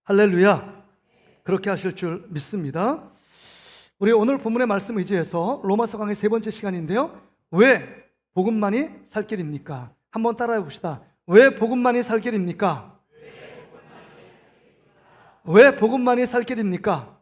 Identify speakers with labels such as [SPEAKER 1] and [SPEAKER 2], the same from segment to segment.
[SPEAKER 1] 할렐루야. 그렇게 하실 줄 믿습니다. 우리 오늘 본문의 말씀 의지해서 로마서 강의 세 번째 시간인데요. 왜 복음만이 살 길입니까? 한번 따라해 봅시다. 왜 복음만이 살 길입니까? 왜 복음만이 살 길입니까?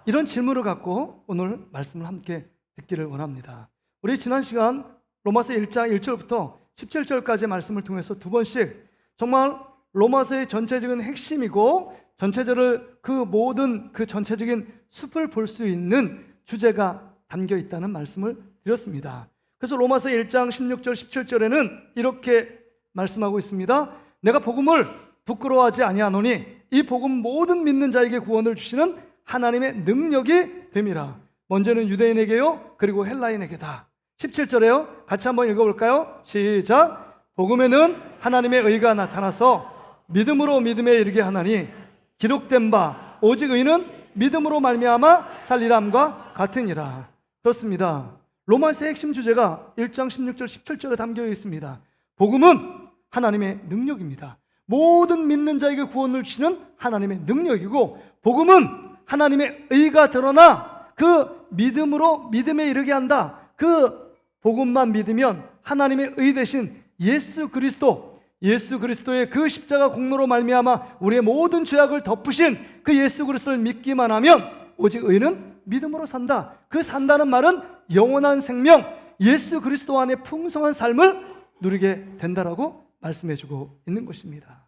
[SPEAKER 1] 이런 질문을 갖고 오늘 말씀을 함께 듣기를 원합니다. 우리 지난 시간 로마서 1장 1절부터 17절까지의 말씀을 통해서 두 번씩 정말 로마서의 전체적인 핵심이고 전체적으로 그 모든 그 전체적인 숲을 볼 수 있는 주제가 담겨 있다는 말씀을 드렸습니다. 그래서 로마서 1장 16절 17절에는 이렇게 말씀하고 있습니다. 내가 복음을 부끄러워하지 아니하노니 이 복음 모든 믿는 자에게 구원을 주시는 하나님의 능력이 됨이라. 먼저는 유대인에게요 그리고 헬라인에게다. 17절에요 같이 한번 읽어볼까요? 시작. 복음에는 하나님의 의가 나타나서 믿음으로 믿음에 이르게 하나니 기록된 바 오직 의는 믿음으로 말미암아 살리람과 같으니라. 그렇습니다. 로마서의 핵심 주제가 1장 16절 17절에 담겨 있습니다. 복음은 하나님의 능력입니다. 모든 믿는 자에게 구원을 주시는 하나님의 능력이고, 복음은 하나님의 의가 드러나 그 믿음으로 믿음에 이르게 한다. 그 복음만 믿으면 하나님의 의 대신 예수 그리스도의 그 십자가 공로로 말미암아 우리의 모든 죄악을 덮으신 그 예수 그리스도를 믿기만 하면 오직 의는 믿음으로 산다. 그 산다는 말은 영원한 생명, 예수 그리스도 안에 풍성한 삶을 누리게 된다라고 말씀해주고 있는 것입니다.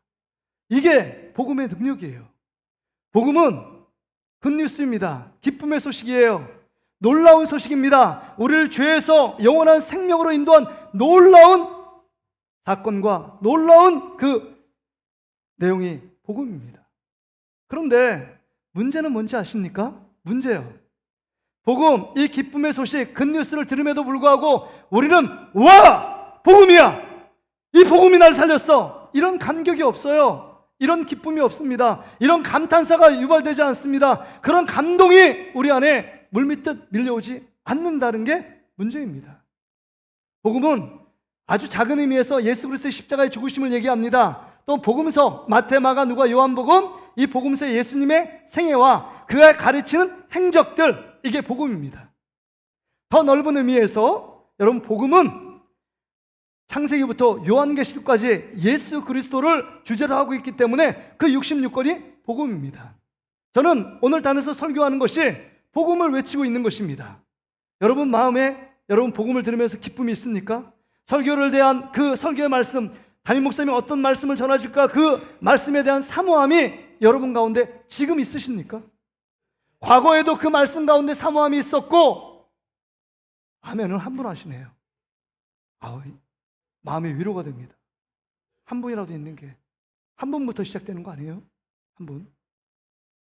[SPEAKER 1] 이게 복음의 능력이에요. 복음은 굿뉴스입니다. 기쁨의 소식이에요. 놀라운 소식입니다. 우리를 죄에서 영원한 생명으로 인도한 놀라운 사건과 놀라운 그 내용이 복음입니다. 그런데 문제는 뭔지 아십니까? 문제요. 복음, 이 기쁨의 소식, 굿뉴스를 들음에도 불구하고 우리는 와! 복음이야! 이 복음이 날 살렸어! 이런 감격이 없어요. 이런 기쁨이 없습니다. 이런 감탄사가 유발되지 않습니다. 그런 감동이 우리 안에 물밀듯 밀려오지 않는다는 게 문제입니다. 복음은 아주 작은 의미에서 예수 그리스도의 십자가의 죽으심을 얘기합니다. 또 복음서, 마태, 마가, 누가, 요한복음, 이 복음서의 예수님의 생애와 그가 가르치는 행적들, 이게 복음입니다. 더 넓은 의미에서 여러분, 복음은 창세기부터 요한계시록까지 예수 그리스도를 주제로 하고 있기 때문에 그 66권이 복음입니다. 저는 오늘 단에서 설교하는 것이 복음을 외치고 있는 것입니다. 여러분 마음에 여러분 복음을 들으면서 기쁨이 있습니까? 설교를 대한 그 설교의 말씀, 담임 목사님이 어떤 말씀을 전하실까, 그 말씀에 대한 사모함이 여러분 가운데 지금 있으십니까? 과거에도 그 말씀 가운데 사모함이 있었고, 아멘을 한 분 하시네요. 마음의 위로가 됩니다. 한 분이라도 있는 게 한 분부터 시작되는 거 아니에요? 한 분.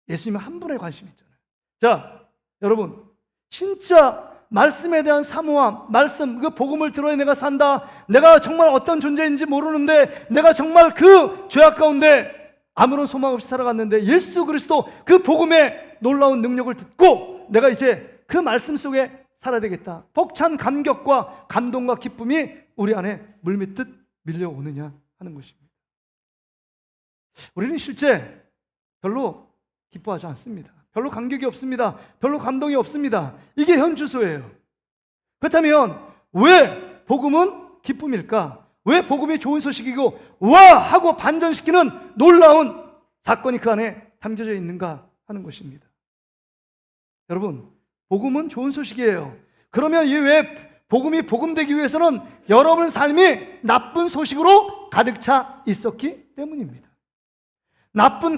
[SPEAKER 1] 예수님은 한 분에 관심이 있잖아요. 자, 여러분, 진짜 말씀에 대한 사모함, 말씀, 그 복음을 들어야 내가 산다. 내가 정말 어떤 존재인지 모르는데 내가 정말 그 죄악 가운데 아무런 소망 없이 살아갔는데 예수 그리스도 그 복음의 놀라운 능력을 듣고 내가 이제 그 말씀 속에 살아야 되겠다. 벅찬 감격과 감동과 기쁨이 우리 안에 물밀듯 밀려오느냐 하는 것입니다. 우리는 실제 별로 기뻐하지 않습니다. 별로 감격이 없습니다. 별로 감동이 없습니다. 이게 현주소예요. 그렇다면 왜 복음은 기쁨일까? 왜 복음이 좋은 소식이고 와! 하고 반전시키는 놀라운 사건이 그 안에 담겨져 있는가 하는 것입니다. 여러분, 복음은 좋은 소식이에요. 그러면 왜 복음이 복음되기 위해서는 여러분 삶이 나쁜 소식으로 가득 차 있었기 때문입니다.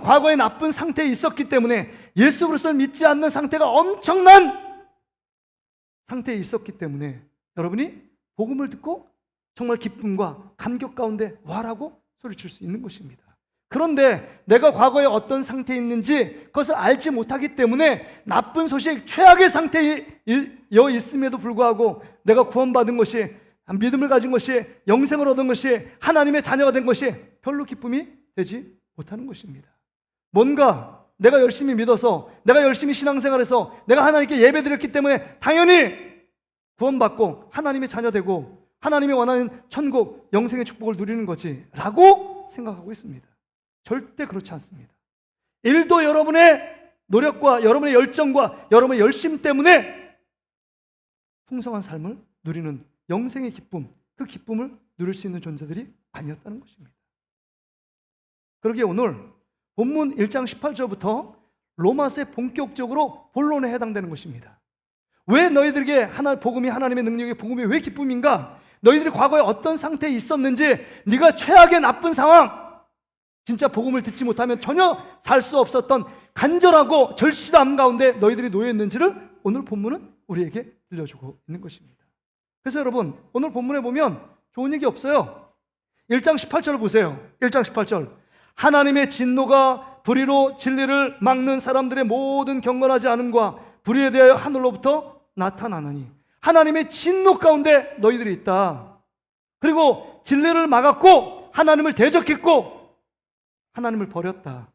[SPEAKER 1] 과거의 나쁜 상태에 있었기 때문에, 예수 그리스도를 믿지 않는 상태가 엄청난 상태에 있었기 때문에 여러분이 복음을 듣고 정말 기쁨과 감격 가운데 와라고 소리칠 수 있는 것입니다. 그런데 내가 과거에 어떤 상태에 있는지 그것을 알지 못하기 때문에 나쁜 소식, 최악의 상태에 있음에도 불구하고 내가 구원받은 것이, 믿음을 가진 것이, 영생을 얻은 것이, 하나님의 자녀가 된 것이 별로 기쁨이 되지 못하는 것입니다. 뭔가 내가 열심히 믿어서, 내가 열심히 신앙생활해서, 내가 하나님께 예배드렸기 때문에 당연히 구원받고 하나님의 자녀되고 하나님이 원하는 천국, 영생의 축복을 누리는 거지 라고 생각하고 있습니다. 절대 그렇지 않습니다. 일도 여러분의 노력과 여러분의 열정과 여러분의 열심 때문에 풍성한 삶을 누리는 영생의 기쁨, 그 기쁨을 누릴 수 있는 존재들이 아니었다는 것입니다. 그러기에 오늘 본문 1장 18절부터 로마서에 본격적으로 본론에 해당되는 것입니다. 왜 너희들에게 복음이 하나님의 능력의 복음이 왜 기쁨인가? 너희들이 과거에 어떤 상태에 있었는지, 네가 최악의 나쁜 상황, 진짜 복음을 듣지 못하면 전혀 살 수 없었던 간절하고 절실함 가운데 너희들이 놓여 있는지를 오늘 본문은 우리에게 들려주고 있는 것입니다. 그래서 여러분, 오늘 본문에 보면 좋은 얘기 없어요. 1장 18절을 보세요. 1장 18절. 하나님의 진노가 불의로 진리를 막는 사람들의 모든 경건하지 않음과 불의에 대하여 하늘로부터 나타나느니, 하나님의 진노 가운데 너희들이 있다. 그리고 진리를 막았고 하나님을 대적했고 하나님을 버렸다.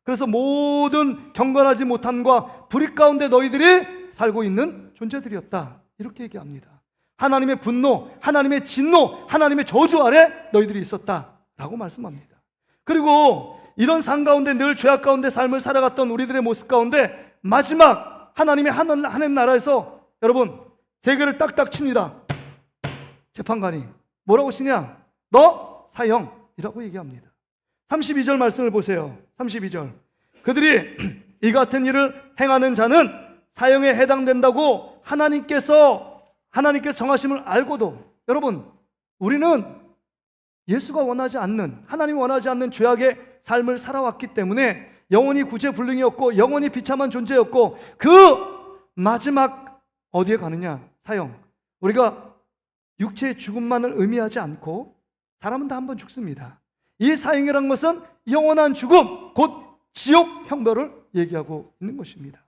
[SPEAKER 1] 그래서 모든 경건하지 못함과 불의 가운데 너희들이 살고 있는 존재들이었다. 이렇게 얘기합니다. 하나님의 분노, 하나님의 진노, 하나님의 저주 아래 너희들이 있었다라고 말씀합니다. 그리고 이런 삶 가운데 늘 죄악 가운데 삶을 살아갔던 우리들의 모습 가운데 마지막 하나님의 하나님 나라에서 여러분 세계를 딱딱 칩니다. 재판관이 뭐라고 치냐? 너 사형이라고 얘기합니다. 32절 말씀을 보세요. 32절. 그들이 이 같은 일을 행하는 자는 사형에 해당된다고 하나님께서 정하심을 알고도, 여러분, 우리는 예수가 원하지 않는, 하나님이 원하지 않는 죄악의 삶을 살아왔기 때문에 영원히 구제불능이었고 영원히 비참한 존재였고, 그 마지막 어디에 가느냐? 사형. 우리가 육체의 죽음만을 의미하지 않고 사람은 다 한 번 죽습니다. 이 사형이라는 것은 영원한 죽음, 곧 지옥 형벌을 얘기하고 있는 것입니다.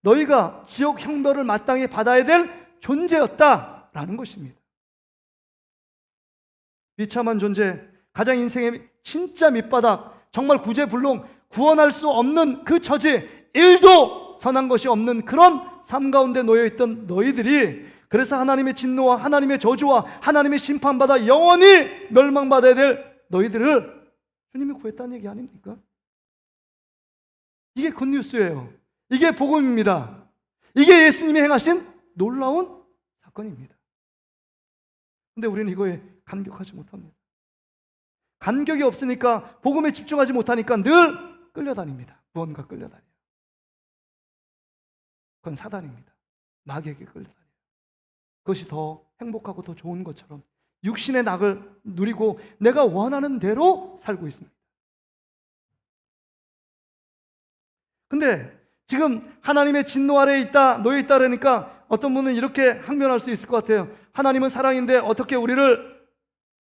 [SPEAKER 1] 너희가 지옥 형벌을 마땅히 받아야 될 존재였다라는 것입니다. 비참한 존재, 가장 인생의 진짜 밑바닥, 정말 구제불능, 구원할 수 없는 그 처지, 일도 선한 것이 없는 그런 삶 가운데 놓여있던 너희들이, 그래서 하나님의 진노와 하나님의 저주와 하나님의 심판받아 영원히 멸망받아야 될 너희들을 주님이 구했다는 얘기 아닙니까? 이게 굿뉴스예요. 이게 복음입니다. 이게 예수님이 행하신 놀라운 사건입니다. 근데 우리는 이거에 감격하지 못합니다. 감격이 없으니까, 복음에 집중하지 못하니까 늘 끌려다닙니다. 무언가 끌려다녀요. 그건 사단입니다. 마귀에게 끌려다녀요. 그것이 더 행복하고 더 좋은 것처럼 육신의 낙을 누리고 내가 원하는 대로 살고 있습니다. 근데 지금 하나님의 진노 아래에 있다, 놓여 있다 그러니까 어떤 분은 이렇게 항변할 수 있을 것 같아요. 하나님은 사랑인데 어떻게 우리를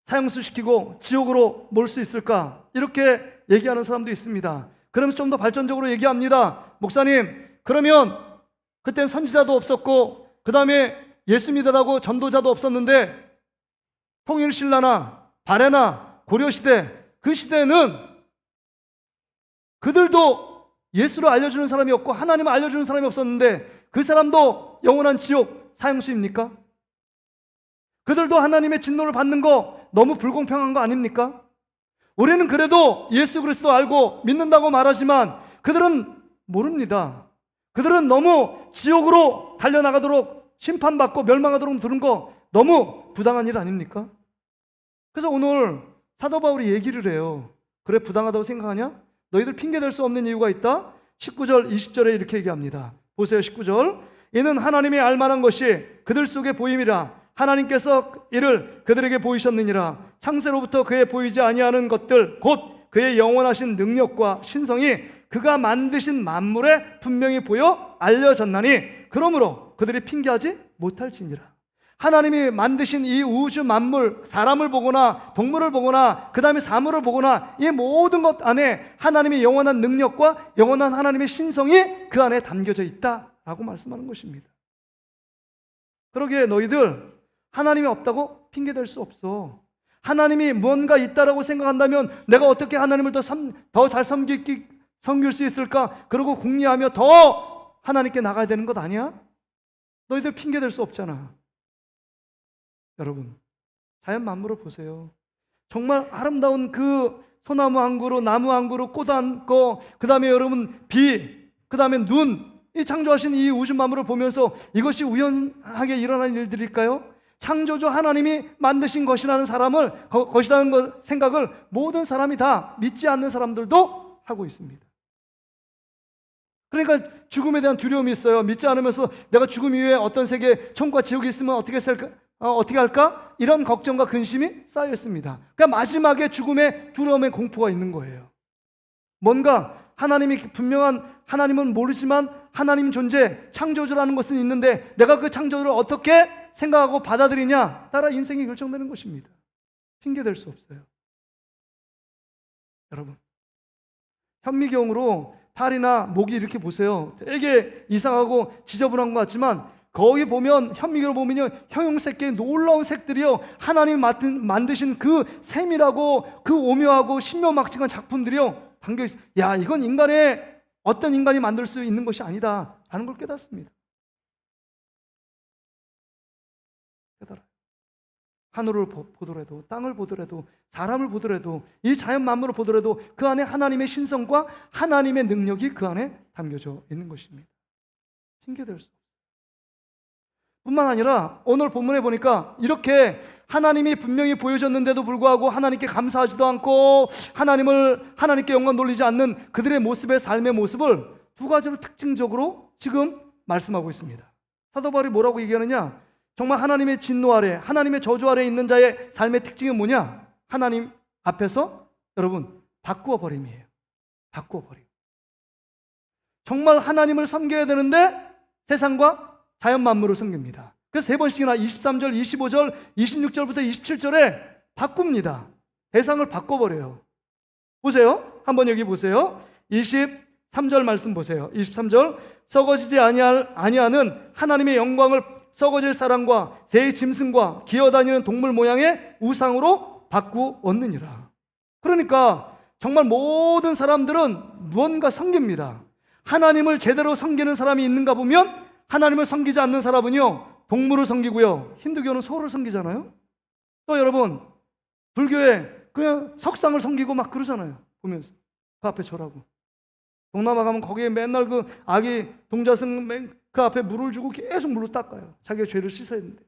[SPEAKER 1] 사형수시키고 지옥으로 몰 수 있을까? 이렇게 얘기하는 사람도 있습니다. 그러면 좀 더 발전적으로 얘기합니다. 목사님, 그러면 그땐 선지자도 없었고 그 다음에 예수 믿으라고 전도자도 없었는데 통일신라나 바레나 고려시대, 그 시대에는 그들도 예수를 알려주는 사람이 없고 하나님을 알려주는 사람이 없었는데 그 사람도 영원한 지옥 사형수입니까? 그들도 하나님의 진노를 받는 거 너무 불공평한 거 아닙니까? 우리는 그래도 예수 그리스도 알고 믿는다고 말하지만 그들은 모릅니다. 그들은 너무 지옥으로 달려나가도록 심판받고 멸망하도록 두는 거 너무 부당한 일 아닙니까? 그래서 오늘 사도 바울이 얘기를 해요. 그래, 부당하다고 생각하냐? 너희들 핑계댈 수 없는 이유가 있다. 19절 20절에 이렇게 얘기합니다. 보세요. 19절. 이는 하나님이 알만한 것이 그들 속에 보임이라. 하나님께서 이를 그들에게 보이셨느니라. 창세로부터 그의 보이지 아니하는 것들 곧 그의 영원하신 능력과 신성이 그가 만드신 만물에 분명히 보여 알려졌나니 그러므로 그들이 핑계하지 못할지니라. 하나님이 만드신 이 우주 만물, 사람을 보거나 동물을 보거나 그 다음에 사물을 보거나 이 모든 것 안에 하나님의 영원한 능력과 영원한 하나님의 신성이 그 안에 담겨져 있다라고 말씀하는 것입니다. 그러기에 너희들 하나님이 없다고 핑계댈 수 없어. 하나님이 무언가 있다라고 생각한다면 내가 어떻게 하나님을 더 잘 섬길 수 있을까? 그러고 궁리하며 더 하나님께 나가야 되는 것 아니야? 너희들 핑계댈 수 없잖아. 여러분, 자연 만물을 보세요. 정말 아름다운 그 소나무 한 그루, 나무 한 그루, 꽃 한 거, 그 다음에 여러분 비, 그 다음에 눈, 이 창조하신 이 우주 만물을 보면서 이것이 우연하게 일어난 일들일까요? 창조주 하나님이 만드신 것이라는 것이라는 생각을 모든 사람이 다 믿지 않는 사람들도 하고 있습니다. 그러니까 죽음에 대한 두려움이 있어요. 믿지 않으면서 내가 죽음 이후에 어떤 세계, 천국과 지옥이 있으면 어떻게 할까? 이런 걱정과 근심이 쌓여 있습니다. 그러니까 마지막에 죽음의 두려움의 공포가 있는 거예요. 뭔가 하나님이 분명한, 하나님은 모르지만 하나님 존재, 창조주라는 것은 있는데 내가 그 창조주를 어떻게 생각하고 받아들이냐 따라 인생이 결정되는 것입니다. 핑계댈 수 없어요. 여러분, 현미경으로 팔이나 목이 이렇게 보세요. 되게 이상하고 지저분한 것 같지만 거기 보면, 현미경으로 보면요, 형형색계의 놀라운 색들이요, 하나님이 만드신 그 세밀하고 그 오묘하고 신묘막측한 작품들이요 담겨 있어요. 야, 이건 어떤 인간이 만들 수 있는 것이 아니다 라는 걸 깨닫습니다. 깨달아요. 하늘을 보더라도, 땅을 보더라도, 사람을 보더라도, 이 자연 만물을 보더라도 그 안에 하나님의 신성과 하나님의 능력이 그 안에 담겨져 있는 것입니다. 핑계댈 수 없어요. 뿐만 아니라 오늘 본문에 보니까 이렇게 하나님이 분명히 보여줬는데도 불구하고 하나님께 감사하지도 않고 하나님께 영광 돌리지 않는 그들의 모습의 삶의 모습을 두 가지로 특징적으로 지금 말씀하고 있습니다. 사도 바울이 뭐라고 얘기하느냐? 정말 하나님의 진노 아래, 하나님의 저주 아래 있는 자의 삶의 특징이 뭐냐? 하나님 앞에서 여러분 바꾸어 버림이에요. 바꾸어 버림. 정말 하나님을 섬겨야 되는데 세상과 자연 만물을 섬깁니다. 그래서 세 번씩이나 23절, 25절, 26절부터 27절에 바꿉니다. 대상을 바꿔버려요. 보세요. 한번 여기 보세요. 23절 말씀 보세요. 23절, 썩어지지 아니하는 하나님의 영광을 썩어질 사람과 새의 짐승과 기어다니는 동물 모양의 우상으로 바꾸었느니라. 그러니까 정말 모든 사람들은 무언가 섬깁니다. 하나님을 제대로 섬기는 사람이 있는가 보면 하나님을 섬기지 않는 사람은요, 동물을 섬기고요, 힌두교는 소를 섬기잖아요. 또 여러분, 불교에 그냥 석상을 섬기고 막 그러잖아요. 보면서 그 앞에 절하고. 동남아 가면 거기에 맨날 그 아기 동자승 그 앞에 물을 주고 계속 물로 닦아요. 자기가 죄를 씻어야 되는데.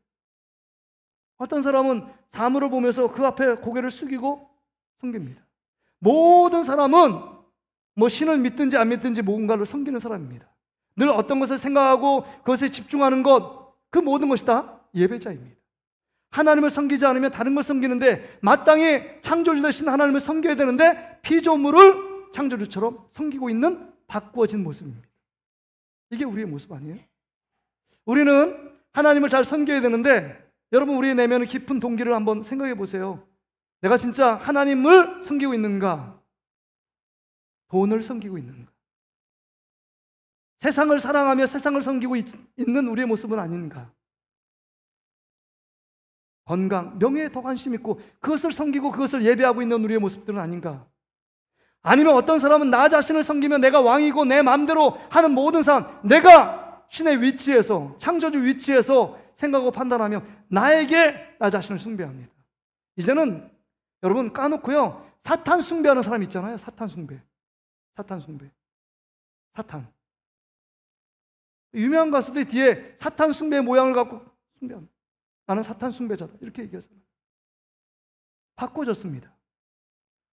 [SPEAKER 1] 어떤 사람은 사물을 보면서 그 앞에 고개를 숙이고 섬깁니다. 모든 사람은 뭐 신을 믿든지 안 믿든지 뭔가를 섬기는 사람입니다. 늘 어떤 것을 생각하고 그것에 집중하는 것, 그 모든 것이 다 예배자입니다. 하나님을 섬기지 않으면 다른 걸 섬기는데 마땅히 창조주 되신 하나님을 섬겨야 되는데 피조물을 창조주처럼 섬기고 있는 바꾸어진 모습입니다. 이게 우리의 모습 아니에요? 우리는 하나님을 잘 섬겨야 되는데 여러분, 우리의 내면의 깊은 동기를 한번 생각해 보세요. 내가 진짜 하나님을 섬기고 있는가? 돈을 섬기고 있는가? 세상을 사랑하며 세상을 섬기고 있는 우리의 모습은 아닌가? 건강, 명예에 더 관심 있고 그것을 섬기고 그것을 예배하고 있는 우리의 모습들은 아닌가? 아니면 어떤 사람은 나 자신을 섬기며 내가 왕이고 내 마음대로 하는 모든 삶, 내가 신의 위치에서, 창조주 위치에서 생각하고 판단하며 나에게 나 자신을 숭배합니다. 이제는 여러분 까놓고요, 사탄 숭배하는 사람 있잖아요. 사탄 숭배. 사탄. 유명한 가수들 뒤에 사탄 숭배의 모양을 갖고 숭배합니다. 나는 사탄 숭배자다, 이렇게 얘기하잖아요. 바꿔졌습니다.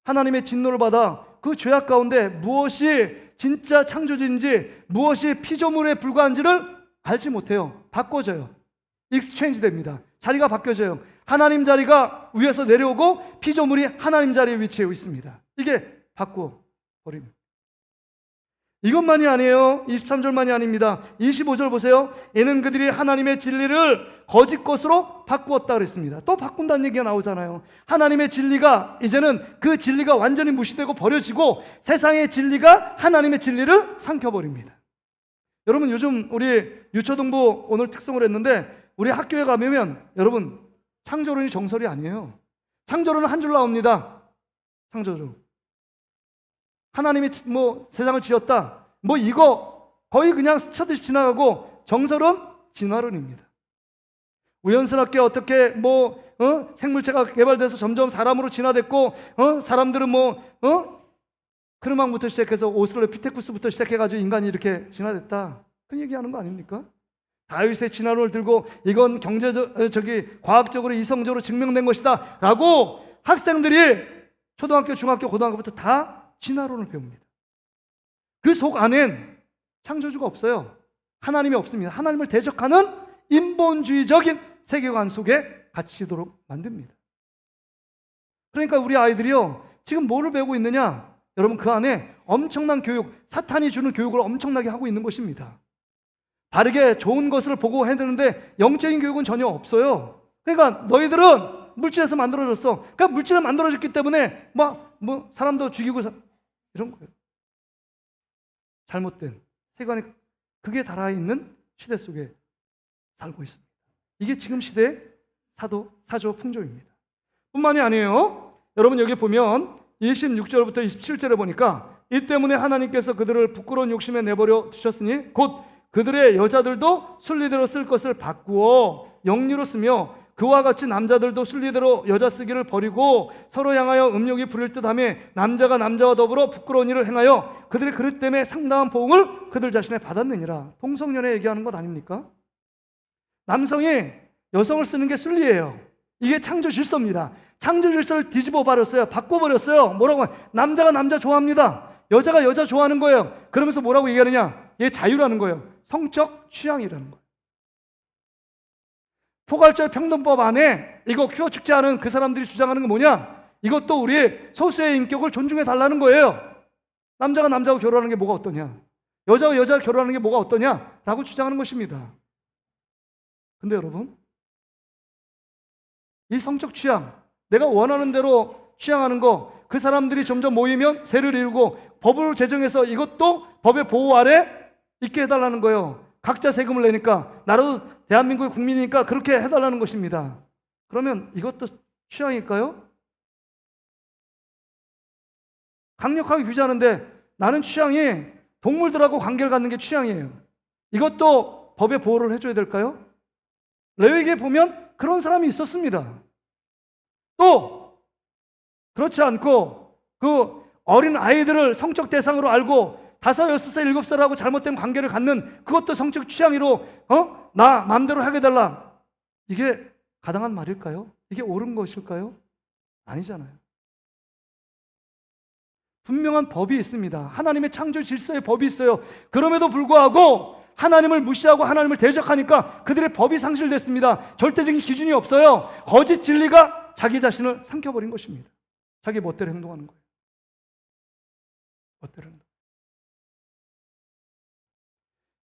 [SPEAKER 1] 하나님의 진노를 받아 그 죄악 가운데 무엇이 진짜 창조주인지, 무엇이 피조물에 불과한지를 알지 못해요. 바꿔져요. 익스체인지 됩니다. 자리가 바뀌어져요. 하나님 자리가 위에서 내려오고 피조물이 하나님 자리에 위치해 있습니다. 이게 바꿔버립니다. 이것만이 아니에요. 23절만이 아닙니다. 25절 보세요. 이는 그들이 하나님의 진리를 거짓 것으로 바꾸었다 그랬습니다. 또 바꾼다는 얘기가 나오잖아요. 하나님의 진리가, 이제는 그 진리가 완전히 무시되고 버려지고 세상의 진리가 하나님의 진리를 삼켜버립니다. 여러분, 요즘 우리 유초등부 오늘 특성을 했는데 우리 학교에 가면 여러분, 창조론이 정설이 아니에요. 창조론은 한 줄 나옵니다. 창조론. 하나님이 세상을 지었다, 이거 거의 그냥 스쳐듯이 지나가고, 정설은 진화론입니다. 우연스럽게 어떻게 생물체가 개발돼서 점점 사람으로 진화됐고, 사람들은 크르망부터 시작해서 오스트랄로피테쿠스부터 시작해가지고 인간이 이렇게 진화됐다. 그 얘기하는 거 아닙니까? 다윗의 진화론을 들고 이건 과학적으로 이성적으로 증명된 것이다 라고 학생들이 초등학교, 중학교, 고등학교부터 다 진화론을 배웁니다. 그 속 안엔 창조주가 없어요. 하나님이 없습니다. 하나님을 대적하는 인본주의적인 세계관 속에 갇히도록 만듭니다. 그러니까 우리 아이들이요, 지금 뭐를 배우고 있느냐? 여러분, 그 안에 엄청난 교육, 사탄이 주는 교육을 엄청나게 하고 있는 것입니다. 바르게 좋은 것을 보고 해야 되는데 영적인 교육은 전혀 없어요. 그러니까 너희들은 물질에서 만들어졌어. 그러니까 물질에 만들어졌기 때문에 사람도 죽이고 이런 거예요. 잘못된 세관이 그게 달아있는 시대 속에 살고 있습니다. 이게 지금 시대의 사조 풍조입니다. 뿐만이 아니에요. 여러분, 여기 보면 26절부터 27절에 보니까 이 때문에 하나님께서 그들을 부끄러운 욕심에 내버려 두셨으니 곧 그들의 여자들도 순리대로 쓸 것을 바꾸어 영리로 쓰며 그와 같이 남자들도 순리대로 여자 쓰기를 버리고 서로 향하여 음욕이 부릴 듯하며 남자가 남자와 더불어 부끄러운 일을 행하여 그들의 그릇 때문에 상당한 보응을 그들 자신에 받았느니라. 동성연애 얘기하는 것 아닙니까? 남성이 여성을 쓰는 게 순리예요. 이게 창조 질서입니다. 창조 질서를 뒤집어 버렸어요. 바꿔버렸어요. 뭐라고? 남자가 남자 좋아합니다. 여자가 여자 좋아하는 거예요. 그러면서 뭐라고 얘기하느냐? 이게 자유라는 거예요. 성적 취향이라는 거예요. 포괄적 평등법 안에 이거 퀴어 축제하는 그 사람들이 주장하는 게 뭐냐? 이것도 우리 소수의 인격을 존중해 달라는 거예요. 남자가 남자하고 결혼하는 게 뭐가 어떠냐? 여자가 여자가 결혼하는 게 뭐가 어떠냐? 라고 주장하는 것입니다. 근데 여러분, 이 성적 취향, 내가 원하는 대로 취향하는 거, 그 사람들이 점점 모이면 세를 이루고 법을 제정해서 이것도 법의 보호 아래 있게 해달라는 거예요. 각자 세금을 내니까, 나라도 대한민국의 국민이니까 그렇게 해달라는 것입니다. 그러면 이것도 취향일까요? 강력하게 규제하는데 나는 취향이 동물들하고 관계를 갖는 게 취향이에요. 이것도 법의 보호를 해줘야 될까요? 레위기에 보면 그런 사람이 있었습니다. 또 그렇지 않고 그 어린 아이들을 성적 대상으로 알고 5, 6살, 7살하고 잘못된 관계를 갖는 그것도 성적 취향으로 나 마음대로 하게 달라. 이게 가당한 말일까요? 이게 옳은 것일까요? 아니잖아요. 분명한 법이 있습니다. 하나님의 창조 질서의 법이 있어요. 그럼에도 불구하고 하나님을 무시하고 하나님을 대적하니까 그들의 법이 상실됐습니다. 절대적인 기준이 없어요. 거짓 진리가 자기 자신을 삼켜버린 것입니다. 자기 멋대로 행동하는 거예요. 멋대로 행동.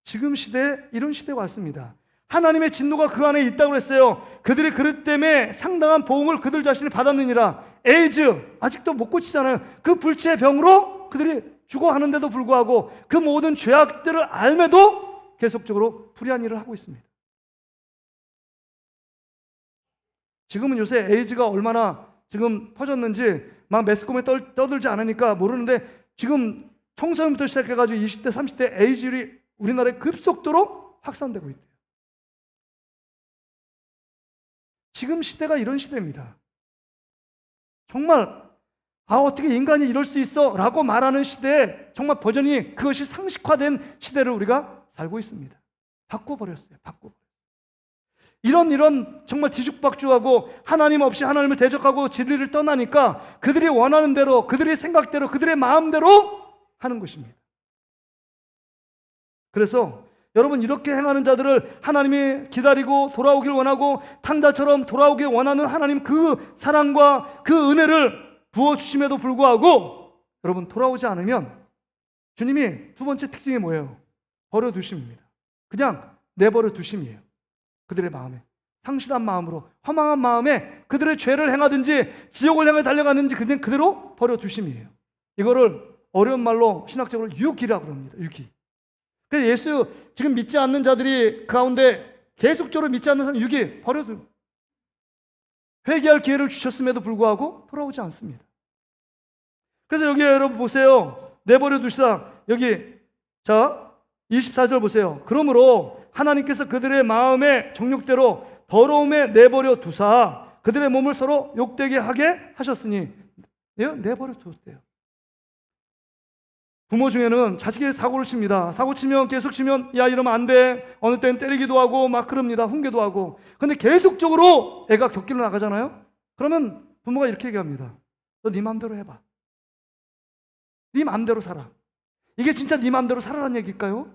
[SPEAKER 1] 지금 시대에 이런 시대가 왔습니다. 하나님의 진노가 그 안에 있다고 했어요. 그들의 그릇 때문에 상당한 보응을 그들 자신이 받았느니라. 에이즈 아직도 못 고치잖아요. 그 불치의 병으로 그들이 죽어가는데도 불구하고 그 모든 죄악들을 알매도 계속적으로 불의한 일을 하고 있습니다. 지금은 요새 에이즈가 얼마나 지금 퍼졌는지 막 매스컴에 떠들지 않으니까 모르는데 지금 청소년부터 시작해가지고 20대, 30대 에이즈율이 우리나라에 급속도로 확산되고 있대요. 지금 시대가 이런 시대입니다. 정말 어떻게 인간이 이럴 수 있어? 라고 말하는 시대에 정말 버전이 그것이 상식화된 시대를 우리가 살고 있습니다. 바꿔버렸어요. 이런 정말 뒤죽박죽하고 하나님 없이 하나님을 대적하고 진리를 떠나니까 그들이 원하는 대로, 그들의 생각대로, 그들의 마음대로 하는 것입니다. 그래서 여러분, 이렇게 행하는 자들을 하나님이 기다리고 돌아오길 원하고 탕자처럼 돌아오길 원하는 하나님 그 사랑과 그 은혜를 부어주심에도 불구하고 여러분, 돌아오지 않으면 주님이 두 번째 특징이 뭐예요? 버려두심입니다. 그냥 내버려 두심이에요. 그들의 마음에 상실한 마음으로, 허망한 마음에 그들의 죄를 행하든지 지옥을 향해 달려가는지 그냥 그대로 버려두심이에요. 이거를 어려운 말로 신학적으로 유기라고 합니다. 유기. 그래서 예수 지금 믿지 않는 자들이 가운데 계속적으로 믿지 않는 사람 유기 버려도 회개할 기회를 주셨음에도 불구하고 돌아오지 않습니다. 그래서 여기 여러분 보세요. 내버려 두시다. 여기 24절 보세요. 그러므로 하나님께서 그들의 마음의 정욕대로 더러움에 내버려 두사 그들의 몸을 서로 욕되게 하게 하셨으니 내버려 두었대요. 부모 중에는 자식이 사고를 칩니다. 사고 치면 계속 치면 야 이러면 안 돼. 어느 때는 때리기도 하고 막 그럽니다. 훈계도 하고. 근데 계속적으로 애가 격기로 나가잖아요. 그러면 부모가 이렇게 얘기합니다. 너 네 마음대로 해봐. 네 마음대로 살아. 이게 진짜 네 마음대로 살아라는 얘기일까요?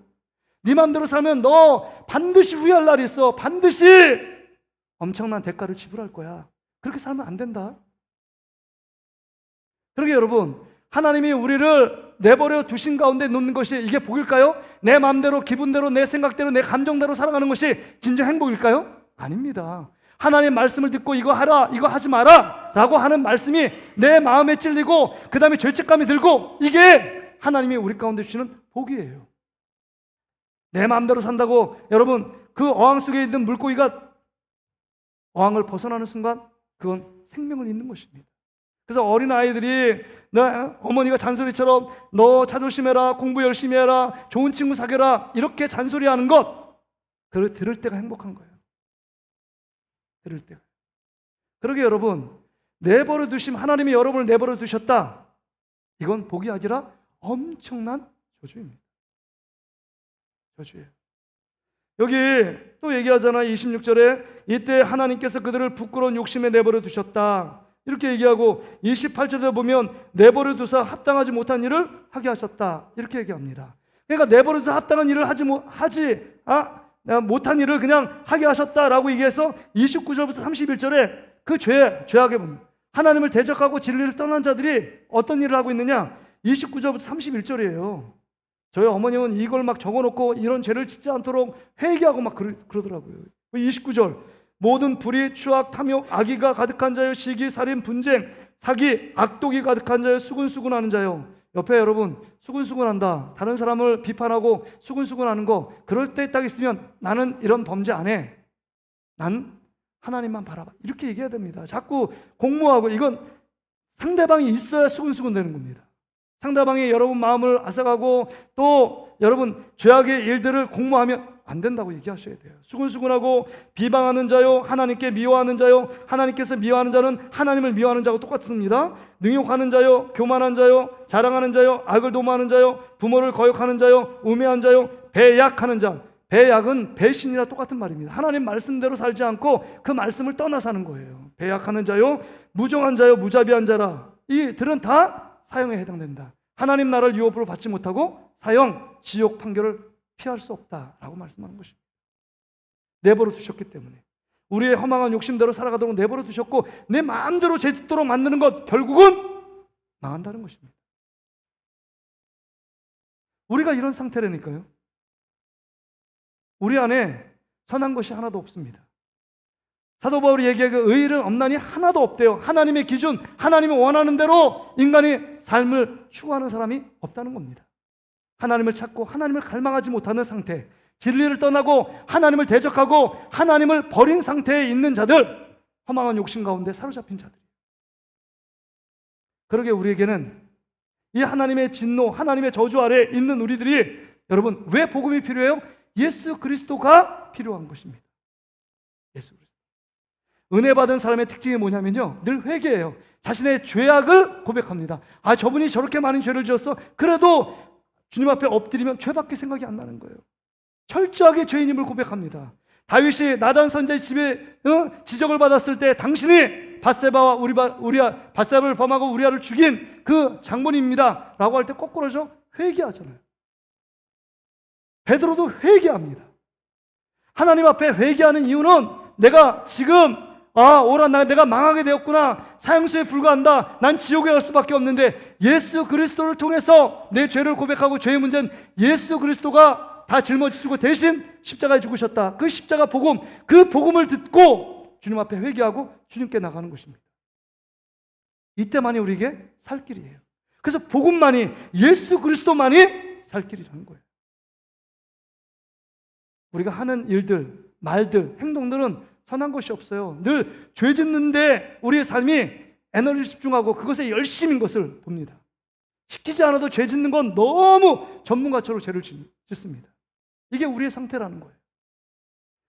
[SPEAKER 1] 네 마음대로 살면 너 반드시 후회할 날이 있어. 반드시 엄청난 대가를 지불할 거야. 그렇게 살면 안 된다. 그러게 여러분, 하나님이 우리를 내버려 두신 가운데 놓는 것이 이게 복일까요? 내 마음대로, 기분대로, 내 생각대로, 내 감정대로 살아가는 것이 진정 행복일까요? 아닙니다. 하나님의 말씀을 듣고 이거 하라, 이거 하지 마라 라고 하는 말씀이 내 마음에 찔리고 그 다음에 죄책감이 들고 이게 하나님이 우리 가운데 주시는 복이에요. 내 마음대로 산다고 여러분 그 어항 속에 있는 물고기가 어항을 벗어나는 순간 그건 생명을 잃는 것입니다. 그래서 어린아이들이 어머니가 잔소리처럼 너 자존심해라, 공부 열심히 해라, 좋은 친구 사귀어라 이렇게 잔소리하는 것 그걸 들을 때가 행복한 거예요. 들을 때가. 그러게 여러분 내버려 두심 하나님이 여러분을 내버려 두셨다. 이건 복이 아니라 엄청난 저주입니다. 저주예요. 여기 또 얘기하잖아요. 26절에 이때 하나님께서 그들을 부끄러운 욕심에 내버려 두셨다. 이렇게 얘기하고 28절에 보면 내버려 두사 합당하지 못한 일을 하게 하셨다. 이렇게 얘기합니다. 그러니까 내버려 두사 합당한 일을 못한 일을 그냥 하게 하셨다라고 얘기해서 29절부터 31절에 그 죄악의 분 하나님을 대적하고 진리를 떠난 자들이 어떤 일을 하고 있느냐 29절부터 31절이에요. 저희 어머님은 이걸 막 적어놓고 이런 죄를 짓지 않도록 회개하고 막 그러더라고요. 29절 모든 불의, 추악, 탐욕, 악의가 가득한 자요 시기, 살인, 분쟁, 사기, 악독이 가득한 자요 수군수군하는 자요. 옆에 여러분 수군수군한다. 다른 사람을 비판하고 수군수군하는 거 그럴 때 딱 있으면 나는 이런 범죄 안 해. 난 하나님만 바라봐. 이렇게 얘기해야 됩니다. 자꾸 공모하고 이건 상대방이 있어야 수군수군 되는 겁니다. 상대방이 여러분 마음을 앗아가고 또 여러분 죄악의 일들을 공모하면 안 된다고 얘기하셔야 돼요. 수군수군하고 비방하는 자요 하나님께 미워하는 자요 하나님께서 미워하는 자는 하나님을 미워하는 자하고 똑같습니다. 능욕하는 자요 교만한 자요 자랑하는 자요 악을 도모하는 자요 부모를 거역하는 자요 우매한 자요 배약하는 자. 배약은 배신이나 똑같은 말입니다. 하나님 말씀대로 살지 않고 그 말씀을 떠나 사는 거예요. 배약하는 자요 무정한 자요 무자비한 자라. 이들은 다 사형에 해당된다. 하나님 나라를 유업으로 받지 못하고 사형, 지옥 판결을 피할 수 없다라고 말씀하는 것입니다. 내버려 두셨기 때문에 우리의 허망한 욕심대로 살아가도록 내버려 두셨고 내 마음대로 죄짓도록 만드는 것 결국은 망한다는 것입니다. 우리가 이런 상태라니까요. 우리 안에 선한 것이 하나도 없습니다. 사도 바울이 얘기하기에 의인은 없나니 하나도 없대요. 하나님의 기준, 하나님이 원하는 대로 인간이 삶을 추구하는 사람이 없다는 겁니다. 하나님을 찾고 하나님을 갈망하지 못하는 상태, 진리를 떠나고 하나님을 대적하고 하나님을 버린 상태에 있는 자들, 허망한 욕심 가운데 사로잡힌 자들. 그러게 우리에게는 이 하나님의 진노, 하나님의 저주 아래에 있는 우리들이 여러분 왜 복음이 필요해요? 예수 그리스도가 필요한 것입니다. 예수 그리스도. 은혜 받은 사람의 특징이 뭐냐면요, 늘 회개해요. 자신의 죄악을 고백합니다. 아, 저분이 저렇게 많은 죄를 지었어. 그래도 주님 앞에 엎드리면 죄밖에 생각이 안 나는 거예요. 철저하게 죄인임을 고백합니다. 다윗이 나단 선지자의 집에 지적을 받았을 때 당신이 밧세바와 밧세바를 범하고 우리아를 죽인 그 장본인입니다 라고 할 때 거꾸로죠, 회개하잖아요. 베드로도 회개합니다. 하나님 앞에 회개하는 이유는 내가 지금 오라 내가 망하게 되었구나, 사형수에 불과한다, 난 지옥에 갈 수밖에 없는데 예수 그리스도를 통해서 내 죄를 고백하고 죄의 문제는 예수 그리스도가 다 짊어지시고 대신 십자가에 죽으셨다. 그 십자가 복음, 그 복음을 듣고 주님 앞에 회개하고 주님께 나가는 것입니다. 이때만이 우리에게 살 길이에요. 그래서 복음만이, 예수 그리스도만이 살 길이라는 거예요. 우리가 하는 일들, 말들, 행동들은 선한 것이 없어요. 늘 죄 짓는데 우리의 삶이 에너지를 집중하고 그것에 열심인 것을 봅니다. 시키지 않아도 죄 짓는 건 너무 전문가처럼 죄를 짓습니다. 이게 우리의 상태라는 거예요.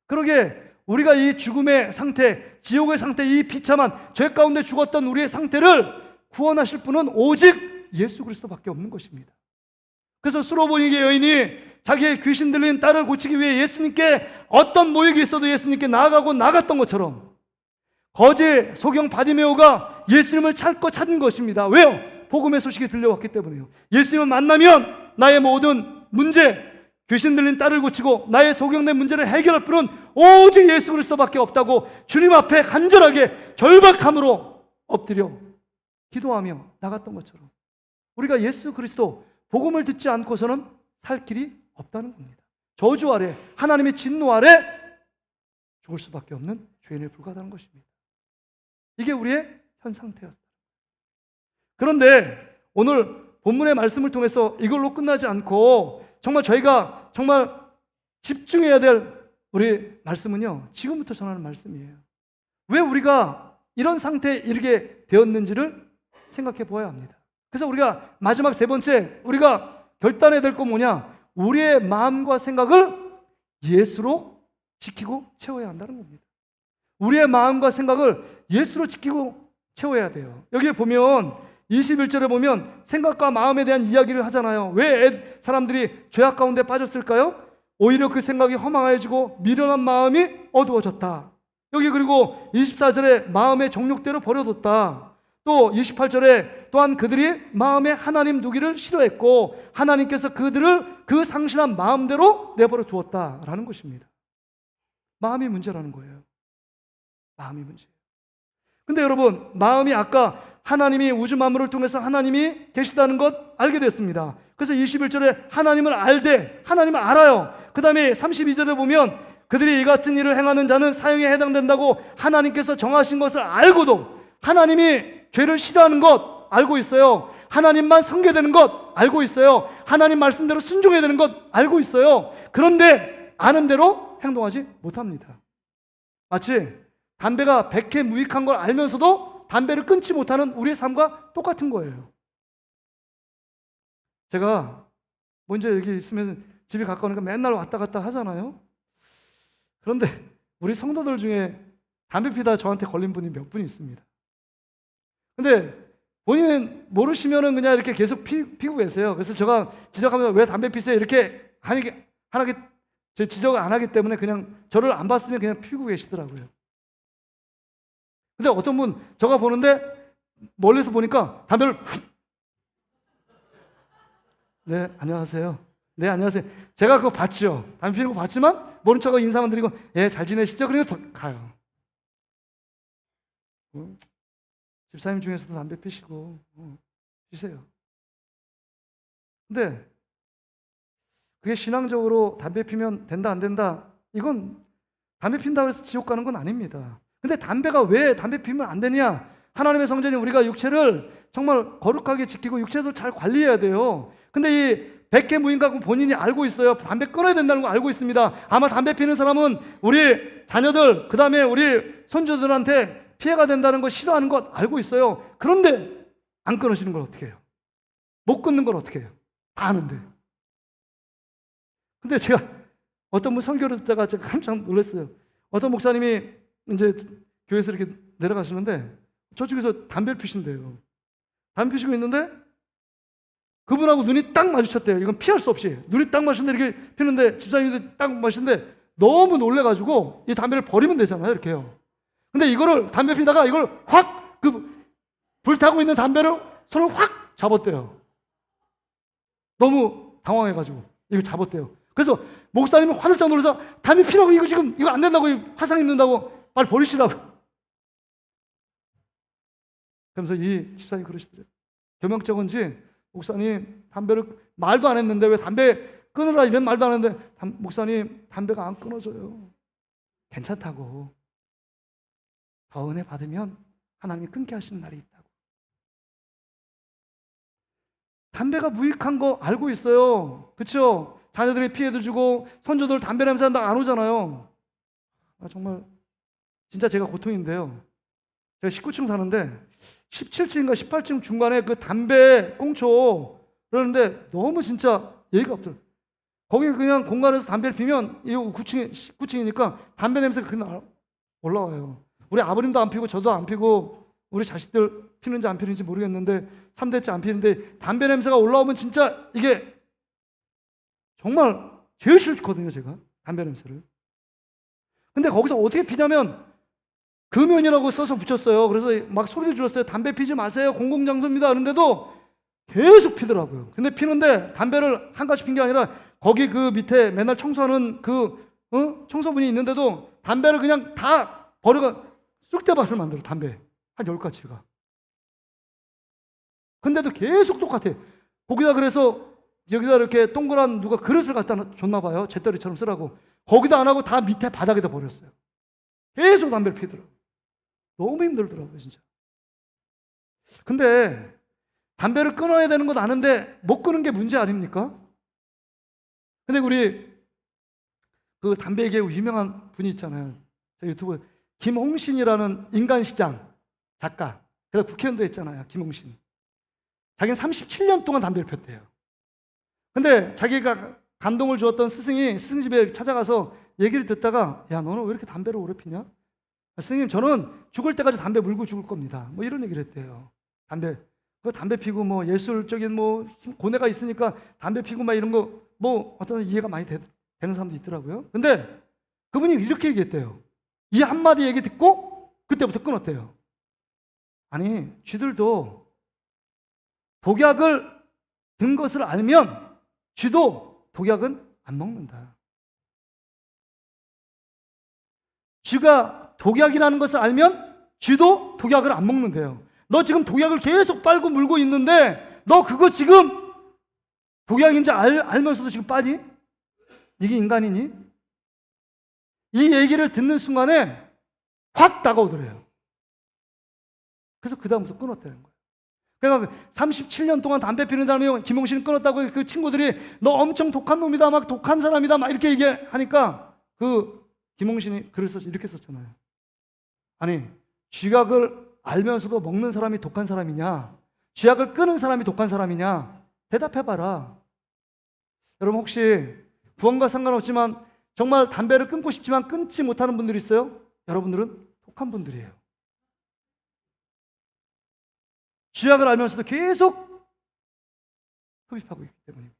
[SPEAKER 1] 그러게 우리가 이 죽음의 상태, 지옥의 상태, 이 비참한 죄 가운데 죽었던 우리의 상태를 구원하실 분은 오직 예수 그리스도밖에 없는 것입니다. 그래서 수로보니게 여인이 자기의 귀신 들린 딸을 고치기 위해 예수님께 어떤 모욕이 있어도 예수님께 나아가고 나갔던 것처럼 거지 소경 바디메오가 예수님을 찾은 것입니다. 왜요? 복음의 소식이 들려왔기 때문에요. 예수님을 만나면 나의 모든 문제, 귀신 들린 딸을 고치고 나의 소경된 문제를 해결할 분은 오직 예수 그리스도밖에 없다고 주님 앞에 간절하게 절박함으로 엎드려 기도하며 나갔던 것처럼 우리가 예수 그리스도 복음을 듣지 않고서는 살 길이 없다는 겁니다. 저주 아래, 하나님의 진노 아래 죽을 수밖에 없는 죄인에 불과하다는 것입니다. 이게 우리의 현 상태였습니다. 그런데 오늘 본문의 말씀을 통해서 이걸로 끝나지 않고 정말 저희가 정말 집중해야 될 우리 말씀은요, 지금부터 전하는 말씀이에요. 왜 우리가 이런 상태에 이르게 되었는지를 생각해 보아야 합니다. 그래서 우리가 마지막 세 번째 우리가 결단해야 될 건 뭐냐? 우리의 마음과 생각을 예수로 지키고 채워야 한다는 겁니다. 우리의 마음과 생각을 예수로 지키고 채워야 돼요. 여기에 보면 21절에 보면 생각과 마음에 대한 이야기를 하잖아요. 왜 사람들이 죄악 가운데 빠졌을까요? 오히려 그 생각이 허망해지고 미련한 마음이 어두워졌다. 여기 그리고 24절에 마음의 정욕대로 버려뒀다. 또 28절에 또한 그들이 마음에 하나님 두기를 싫어했고 하나님께서 그들을 그 상실한 마음대로 내버려 두었다라는 것입니다. 마음이 문제라는 거예요. 마음이 문제예요. 근데 여러분, 마음이 아까 하나님이 우주 만물을 통해서 하나님이 계시다는 것 알게 됐습니다. 그래서 21절에 하나님을 알되, 하나님을 알아요. 그 다음에 32절에 보면 그들이 이 같은 일을 행하는 자는 사형에 해당된다고 하나님께서 정하신 것을 알고도 하나님이 죄를 싫어하는 것 알고 있어요. 하나님만 섬겨야 되는 것 알고 있어요. 하나님 말씀대로 순종해야 되는 것 알고 있어요. 그런데 아는 대로 행동하지 못합니다. 마치 담배가 백해 무익한 걸 알면서도 담배를 끊지 못하는 우리의 삶과 똑같은 거예요. 제가 먼저 여기 있으면 집이 가까우니까 맨날 왔다 갔다 하잖아요. 그런데 우리 성도들 중에 담배 피다 저한테 걸린 분이 몇 분이 있습니다. 근데 본인은 모르시면은 그냥 이렇게 계속 피고 계세요. 그래서 제가 지적하면서 왜 담배 피세요? 이렇게 지적을 안 하기 때문에 그냥 저를 안 봤으면 그냥 피고 계시더라고요. 근데 어떤 분 저가 보는데 멀리서 보니까 담배를 네, 안녕하세요. 네, 안녕하세요. 제가 그거 봤죠. 담배 피는 거 봤지만 모른 척하고 인사만 드리고 예, 잘 지내시죠? 그리고 더 가요. 집사님 중에서도 담배 피시고 피세요. 근데 그게 신앙적으로 담배 피면 된다 안 된다, 이건 담배 핀다고 해서 지옥 가는 건 아닙니다. 근데 담배가 왜 담배 피면 안 되냐? 하나님의 성전인 우리가 육체를 정말 거룩하게 지키고 육체도 잘 관리해야 돼요. 근데 이 백해무인가 본인이 알고 있어요. 담배 끊어야 된다는 거 알고 있습니다. 아마 담배 피는 사람은 우리 자녀들, 그 다음에 우리 손주들한테 피해가 된다는 거 싫어하는 것 알고 있어요. 그런데 안 끊으시는 걸 어떻게 해요? 못 끊는 걸 어떻게 해요? 다 아는데. 근데 제가 어떤 분 설교를 듣다가 제가 깜짝 놀랐어요. 어떤 목사님이 이제 교회에서 이렇게 내려가시는데 저쪽에서 담배를 피신대요. 담배 피시고 있는데 그분하고 눈이 딱 마주쳤대요. 이건 피할 수 없이 눈이 딱 마주쳤는데 이렇게 피는데 집사님도 딱 마시는데 너무 놀래가지고 이 담배를 버리면 되잖아요. 이렇게요. 근데 이거를 담배 피다가 이걸 확 불타고 있는 담배를 손을 확 잡았대요. 너무 당황해가지고 이거 잡았대요. 그래서 목사님이 화들짝 놀라서 담배 피라고 이거 지금 이거 안 된다고 화상 입는다고 빨리 버리시라고. 그러면서 이 집사님이 그러시더래요. 교명적인지 목사님 담배를 말도 안 했는데 왜 담배 끊으라 이런 말도 안 했는데 목사님 담배가 안 끊어져요. 괜찮다고. 더 은혜 받으면 하나님이 끊게 하시는 날이 있다고. 담배가 무익한 거 알고 있어요. 그렇죠? 자녀들이 피해도 주고 손주들 담배 냄새 난다고 안 오잖아요. 정말 진짜 제가 고통인데요. 제가 19층 사는데 17층인가 18층 중간에 그 담배 꽁초 그러는데 너무 진짜 예의가 없더라고요. 거기 그냥 공간에서 담배를 피면 이 19층이니까 담배 냄새가 그냥 올라와요. 우리 아버님도 안 피고 저도 안 피고 우리 자식들 피는지 안 피는지 모르겠는데 3대째 안 피는데 담배 냄새가 올라오면 진짜 이게 정말 제일 싫거든요, 제가. 담배 냄새를. 근데 거기서 어떻게 피냐면 금연이라고 써서 붙였어요. 그래서 막 소리를 질렀어요. 담배 피지 마세요. 공공장소입니다. 그런데도 계속 피더라고요. 근데 피는데 담배를 한 가지 핀 게 아니라 거기 그 밑에 맨날 청소하는 청소분이 있는데도 담배를 그냥 다 버려가 쑥대밭을 만들어. 담배 한 10가지가. 근데도 계속 똑같아. 거기다 그래서 여기다 이렇게 동그란 누가 그릇을 갖다 줬나 봐요. 재떨이처럼 쓰라고. 거기다 안 하고 다 밑에 바닥에다 버렸어요. 계속 담배를 피더라고요. 너무 힘들더라고요, 진짜. 근데 담배를 끊어야 되는 건 아는데 못 끊는 게 문제 아닙니까? 근데 우리 그 담배계 유명한 분이 있잖아요. 유튜브 김홍신이라는 인간시장 작가. 그래서 국회의원도 했잖아요. 김홍신. 자기는 37년 동안 담배를 폈대요. 근데 자기가 감동을 주었던 스승이 스승 집에 찾아가서 얘기를 듣다가 야, 너는 왜 이렇게 담배를 오래 피냐? 스승님, 저는 죽을 때까지 담배 물고 죽을 겁니다. 뭐 이런 얘기를 했대요. 담배 피고 뭐 예술적인 뭐 고뇌가 있으니까 담배 피고 막 이런 거 뭐 어떤 이해가 많이 되는 사람도 있더라고요. 근데 그분이 이렇게 얘기했대요. 이 한마디 얘기 듣고 그때부터 끊었대요. 아니, 쥐들도 독약을 든 것을 알면 쥐도 독약은 안 먹는다. 쥐가 독약이라는 것을 알면 쥐도 독약을 안 먹는데요. 너 지금 독약을 계속 빨고 물고 있는데 너 그거 지금 독약인지 알면서도 지금 빠지? 이게 인간이니? 이 얘기를 듣는 순간에 확 다가오더래요. 그래서 그 다음부터 끊었다는 거예요. 그러니까 37년 동안 담배 피는 사람이 김홍신을 끊었다고 그 친구들이 너 엄청 독한 놈이다, 막 독한 사람이다, 막 이렇게 얘기하니까 그 김홍신이 글을 써서 이렇게 썼잖아요. 아니, 쥐약을 알면서도 먹는 사람이 독한 사람이냐? 쥐약을 끊은 사람이 독한 사람이냐? 대답해봐라. 여러분 혹시 구원과 상관없지만 정말 담배를 끊고 싶지만 끊지 못하는 분들이 있어요? 여러분들은 독한 분들이에요. 쥐약을 알면서도 계속 흡입하고 있기 때문입니다.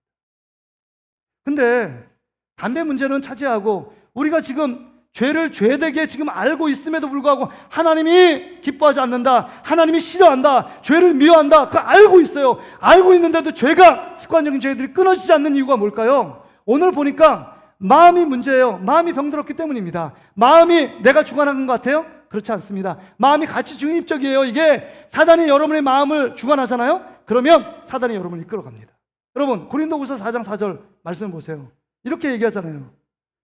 [SPEAKER 1] 근데 담배 문제는 차지하고 우리가 지금 죄를 죄되게 지금 알고 있음에도 불구하고 하나님이 기뻐하지 않는다, 하나님이 싫어한다, 죄를 미워한다, 그거 알고 있어요. 알고 있는데도 죄가, 습관적인 죄들이 끊어지지 않는 이유가 뭘까요? 오늘 보니까 마음이 문제예요. 마음이 병들었기 때문입니다. 마음이 내가 주관하는 것 같아요? 그렇지 않습니다. 마음이 같이 중립적이에요. 이게 사단이 여러분의 마음을 주관하잖아요. 그러면 사단이 여러분을 이끌어갑니다. 여러분 고린도후서 4장 4절 말씀 보세요. 이렇게 얘기하잖아요.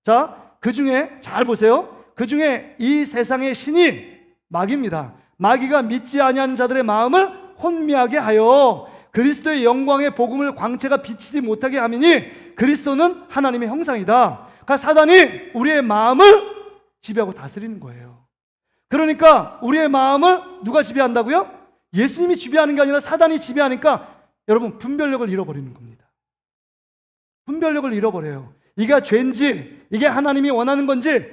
[SPEAKER 1] 자, 그 중에 잘 보세요. 그 중에 이 세상의 신이 마귀입니다. 마귀가 믿지 아니하는 자들의 마음을 혼미하게 하여 그리스도의 영광의 복음을 광채가 비치지 못하게 함이니 그리스도는 하나님의 형상이다. 그러니까 사단이 우리의 마음을 지배하고 다스리는 거예요. 그러니까 우리의 마음을 누가 지배한다고요? 예수님이 지배하는 게 아니라 사단이 지배하니까 여러분 분별력을 잃어버리는 겁니다. 분별력을 잃어버려요. 이게 죄인지 이게 하나님이 원하는 건지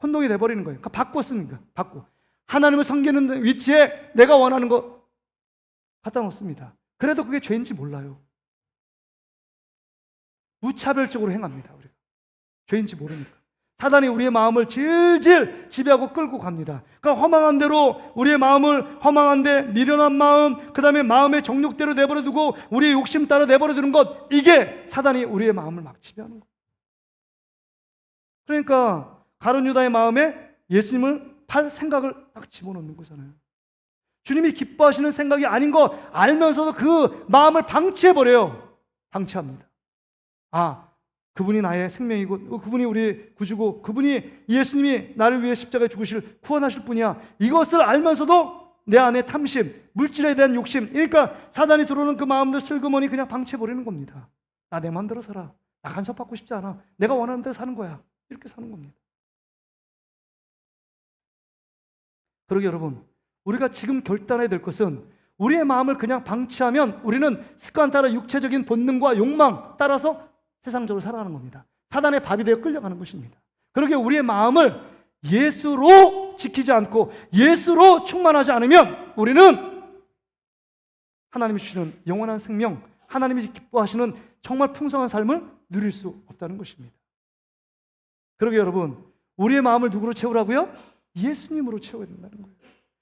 [SPEAKER 1] 혼동이 돼버리는 거예요. 그러니까 바꿔 쓰는 거예요. 바꿔. 하나님을 섬기는 위치에 내가 원하는 거 갖다 놓습니다. 그래도 그게 죄인지 몰라요. 무차별적으로 행합니다. 우리가 죄인지 모르니까. 사단이 우리의 마음을 질질 지배하고 끌고 갑니다. 그러니까 허망한 대로 우리의 마음을 허망한 데 미련한 마음, 그 다음에 마음의 정욕대로 내버려두고 우리의 욕심 따라 내버려두는 것, 이게 사단이 우리의 마음을 막 지배하는 거예요. 그러니까 가룟 유다의 마음에 예수님을 팔 생각을 딱 집어넣는 거잖아요. 주님이 기뻐하시는 생각이 아닌 거 알면서도 그 마음을 방치해버려요. 방치합니다. 아, 그분이 나의 생명이고 그분이 우리의 구주고 그분이 예수님이 나를 위해 십자가에 죽으실 구원하실 분이야. 이것을 알면서도 내 안에 탐심, 물질에 대한 욕심, 그러니까 사단이 들어오는 그 마음들 슬그머니 그냥 방치해버리는 겁니다. 나 내 마음대로 살아. 나 간섭받고 싶지 않아. 내가 원하는 대로 사는 거야. 이렇게 사는 겁니다. 그러게 여러분, 우리가 지금 결단해야 될 것은 우리의 마음을 그냥 방치하면 우리는 습관 따라 육체적인 본능과 욕망 따라서 세상적으로 살아가는 겁니다. 사단의 밥이 되어 끌려가는 것입니다. 그러기에 우리의 마음을 예수로 지키지 않고 예수로 충만하지 않으면 우리는 하나님이 주시는 영원한 생명, 하나님이 기뻐하시는 정말 풍성한 삶을 누릴 수 없다는 것입니다. 그러기에 여러분, 우리의 마음을 누구로 채우라고요? 예수님으로 채워야 된다는 거예요.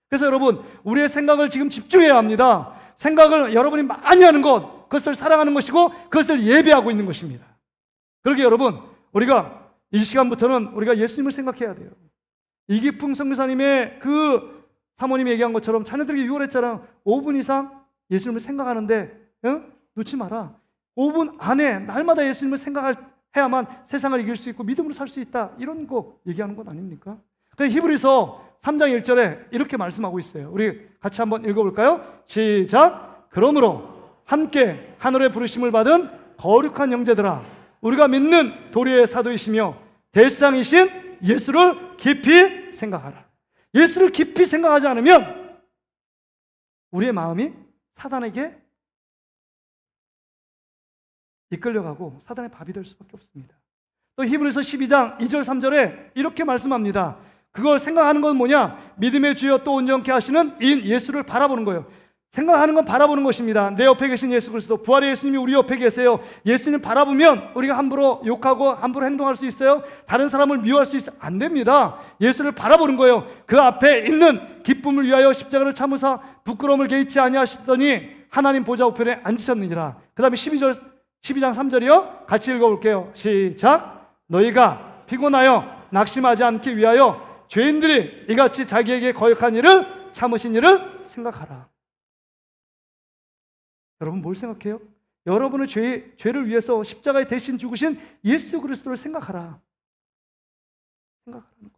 [SPEAKER 1] 그래서 여러분, 우리의 생각을 지금 집중해야 합니다. 생각을 여러분이 많이 하는 것, 그것을 사랑하는 것이고 그것을 예배하고 있는 것입니다. 그러기에 여러분, 우리가 이 시간부터는 우리가 예수님을 생각해야 돼요. 이기풍 선교사님의 그 사모님이 얘기한 것처럼 자녀들에게 유언했잖아. 5분 이상 예수님을 생각하는데 놓지 마라. 5분 안에 날마다 예수님을 생각해야만 세상을 이길 수 있고 믿음으로 살 수 있다. 이런 거 얘기하는 것 아닙니까? 히브리서 3장 1절에 이렇게 말씀하고 있어요. 우리 같이 한번 읽어볼까요? 시작! 그러므로 함께 하늘의 부르심을 받은 거룩한 형제들아, 우리가 믿는 도리의 사도이시며 대상이신 예수를 깊이 생각하라. 예수를 깊이 생각하지 않으면 우리의 마음이 사단에게 이끌려가고 사단의 밥이 될 수밖에 없습니다. 또 히브리서 12장 2절 3절에 이렇게 말씀합니다. 그걸 생각하는 건 뭐냐? 믿음의 주여 또 온전케 하시는 이 예수를 바라보는 거예요. 생각하는 건 바라보는 것입니다. 내 옆에 계신 예수 그리스도, 부활의 예수님이 우리 옆에 계세요. 예수님 바라보면 우리가 함부로 욕하고 함부로 행동할 수 있어요? 다른 사람을 미워할 수 있어요? 안 됩니다. 예수를 바라보는 거예요. 그 앞에 있는 기쁨을 위하여 십자가를 참으사 부끄러움을 개의치 아니하시더니 하나님 보좌 우편에 앉으셨느니라. 그 다음에 12장 3절이요. 같이 읽어볼게요. 시작! 너희가 피곤하여 낙심하지 않기 위하여 죄인들이 이같이 자기에게 거역한 일을 참으신 일을 생각하라. 여러분 뭘 생각해요? 여러분의 죄를 위해서 십자가에 대신 죽으신 예수 그리스도를 생각하라. 생각하라는 거예요.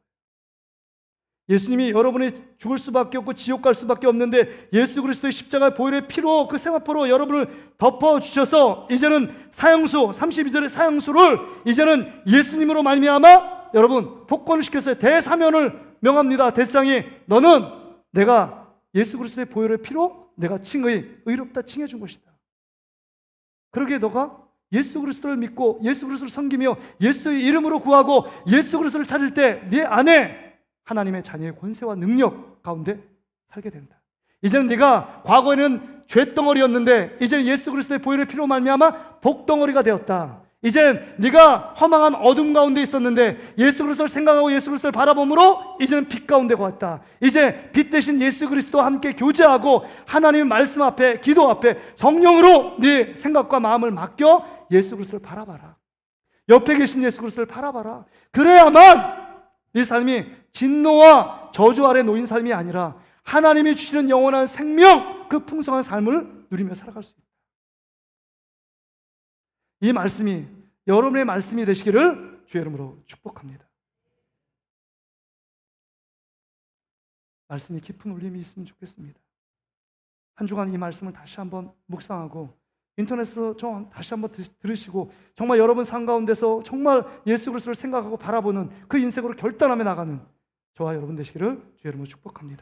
[SPEAKER 1] 예수님이 여러분이 죽을 수밖에 없고 지옥 갈 수밖에 없는데 예수 그리스도의 십자가의 보혈의 피로 그 세마포로 여러분을 덮어주셔서 이제는 사형수, 32절의 사형수를 이제는 예수님으로 말미암아 여러분 복권을 시켰어요. 대사면을 명합니다. 대상이 너는 내가 예수 그리스도의 보혈의 피로 내가 의롭다 칭해준 것이다. 그러기에 너가 예수 그리스도를 믿고 예수 그리스도를 섬기며 예수의 이름으로 구하고 예수 그리스도를 찾을 때 네 안에 하나님의 자녀의 권세와 능력 가운데 살게 된다. 이제는 네가 과거에는 죄덩어리였는데 이제는 예수 그리스도의 보혈의 피로 말미암아 복덩어리가 되었다. 이제는 네가 허망한 어둠 가운데 있었는데 예수 그리스도를 생각하고 예수 그리스도를 바라봄으로 이제는 빛 가운데 왔다. 이제 빛 대신 예수 그리스도와 함께 교제하고 하나님의 말씀 앞에, 기도 앞에 성령으로 네 생각과 마음을 맡겨 예수 그리스도를 바라봐라. 옆에 계신 예수 그리스도를 바라봐라. 그래야만 네 삶이 진노와 저주 아래 놓인 삶이 아니라 하나님이 주시는 영원한 생명, 그 풍성한 삶을 누리며 살아갈 수 있다. 이 말씀이 여러분의 말씀이 되시기를 주의 이름으로 축복합니다. 말씀이 깊은 울림이 있으면 좋겠습니다. 한 주간 이 말씀을 다시 한번 묵상하고 인터넷에서 다시 한번 들으시고 정말 여러분 삶 가운데서 정말 예수 그리스도를 생각하고 바라보는 그 인생으로 결단하며 나가는 저와 여러분 되시기를 주의 이름으로 축복합니다.